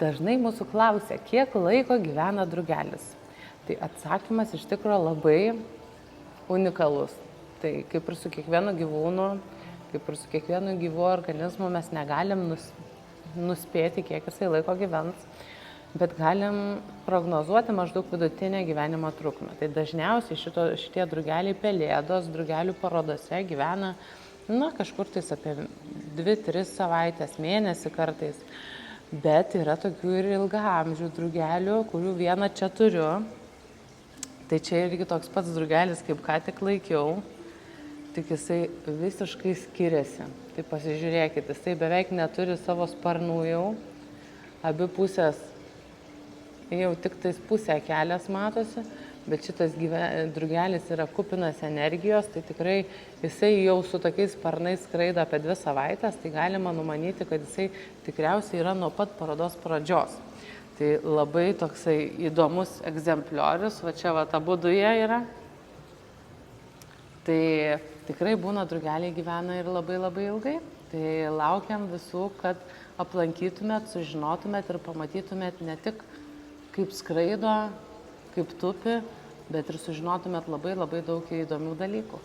Dažnai mūsų klausia, kiek laiko gyvena drugelis. Tai atsakymas iš tikrųjų labai unikalus. Tai kaip ir su kiekvienu gyvūnu, kaip ir su kiekvienu gyvu organizmu mes negalim nuspėti, kiek jisai laiko gyvens, bet galim prognozuoti maždaug vidutinę gyvenimo trukmę. Tai dažniausiai šitie drugeliai pelėdos, drugelių parodose gyvena kažkur tais apie 2-3 savaitės, mėnesį kartais. Bet yra tokių ir ilgaamžių drugelių, kurių vieną čia turiu. Tai čia irgi toks pats drugelis, kaip ką tik laikiau, tik jisai visiškai skiriasi. Tai pasižiūrėkit, jisai beveik neturi savo sparnų jau, abi pusės jau tik tais pusė kelias matosi, bet šitas drugelis yra kupinas energijos, tai tikrai jisai jau su tokiais sparnais skraido apie 2 savaitės, tai galima numanyti, kad jisai tikriausiai yra nuo pat parodos pradžios. Tai labai toksai įdomus egzempliorius, va čia va abudu jie yra. Tai tikrai būna drugeliai gyvena ir labai labai ilgai. Tai laukiam visų, kad aplankytumėt, sužinotumėt ir pamatytumėt ne tik kaip skraido, kaip tupi, bet ir sužinotumėt labai labai daug įdomių dalykų.